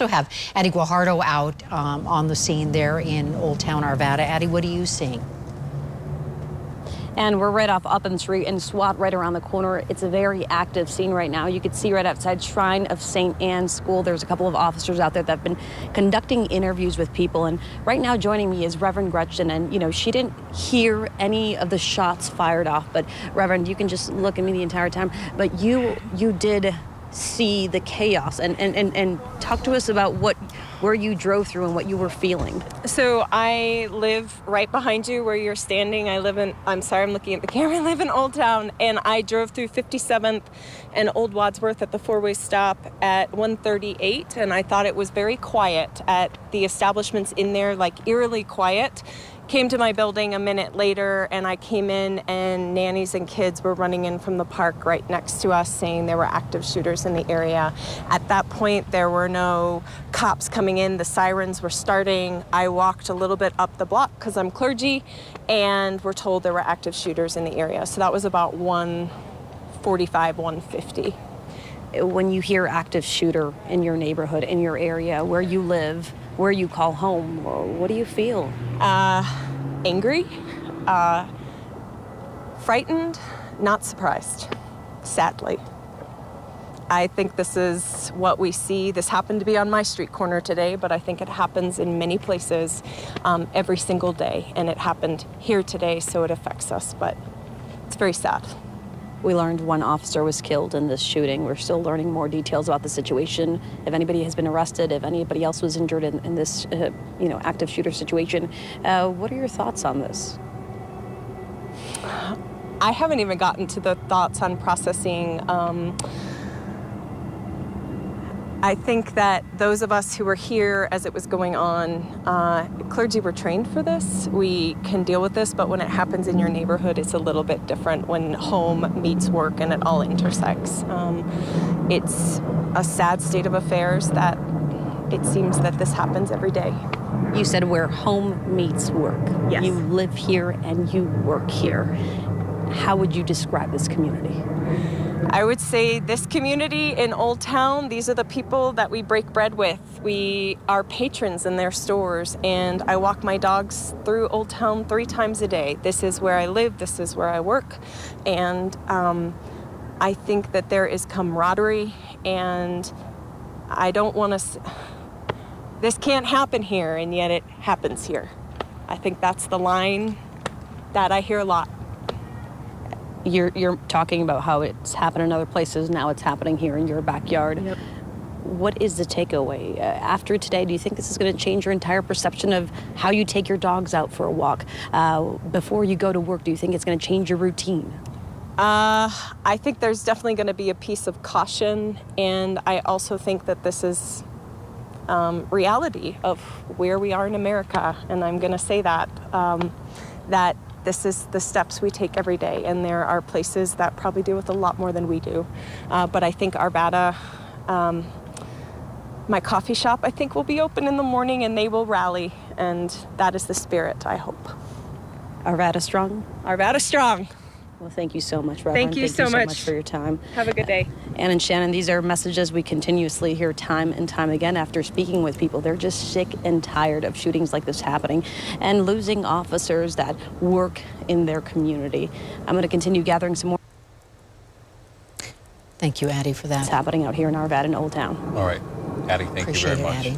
also have Addie Guajardo out on the scene there in Olde Town Arvada. Addie, what are you seeing? And we're right off Upham Street and SWAT right around the corner. It's a very active scene right now. You can see right outside Shrine of St. Anne's School, there's a couple of officers out there that have been conducting interviews with people. And right now joining me is Reverend Gretchen. And, you know, she didn't hear any of the shots fired off. But, Reverend, you can just look at me the entire time. But you did see the chaos and talk to us about where you drove through and what you were feeling. So I live right behind you where you're standing. I'm sorry, I'm looking at the camera. I live in Olde Town, and I drove through 57th and Old Wadsworth at the four-way stop at 1:38, and I thought it was very quiet at the establishments in there, like eerily quiet. Came to my building a minute later, and I came in, and nannies and kids were running in from the park right next to us saying there were active shooters in the area. At that point, there were no cops coming in. The sirens were starting. I walked a little bit up the block because I'm clergy, and we're told there were active shooters in the area. So that was about 1:45, 1:50. When you hear active shooter in your neighborhood, in your area, where you live, where you call home, what do you feel? Angry, frightened, not surprised, sadly. I think this is what we see. This happened to be on my street corner today, but I think it happens in many places every single day, and it happened here today, so it affects us, but it's very sad. We learned one officer was killed in this shooting. We're still learning more details about the situation. If anybody has been arrested, if anybody else was injured in this, active shooter situation. What are your thoughts on this? I haven't even gotten to the thoughts on processing. I think that those of us who were here as it was going on, clergy were trained for this. We can deal with this, but when it happens in your neighborhood, it's a little bit different when home meets work and it all intersects. It's a sad state of affairs that it seems that this happens every day. You said where home meets work. Yes. You live here and you work here. How would you describe this community? I would say this community in Olde Town, these are the people that we break bread with. We are patrons in their stores, and I walk my dogs through Olde Town 3 times a day. This is where I live, this is where I work, and I think that there is camaraderie, and I don't want to... This can't happen here, and yet it happens here. I think that's the line that I hear a lot. You're talking about how it's happened in other places, now it's happening here in your backyard. Yep. What is the takeaway? After today, do you think this is going to change your entire perception of how you take your dogs out for a walk? Before you go to work, do you think it's going to change your routine? I think there's definitely going to be a piece of caution, and I also think that this is reality of where we are in America, and I'm going to say that, that this is the steps we take every day, and there are places that probably deal with a lot more than we do. But I think Arvada, my coffee shop, I think will be open in the morning, and they will rally, and that is the spirit, I hope. Arvada strong? Arvada strong. Well, thank you so much, Reverend. Thank you so much for your time. Have a good day. Ann and Shannon, these are messages we continuously hear time and time again after speaking with people. They're just sick and tired of shootings like this happening and losing officers that work in their community. I'm going to continue gathering some more. Thank you, Addie, for that. It's happening out here in Arvada and Olde Town. All right. Addie, thank you very much. Appreciate it, Addie.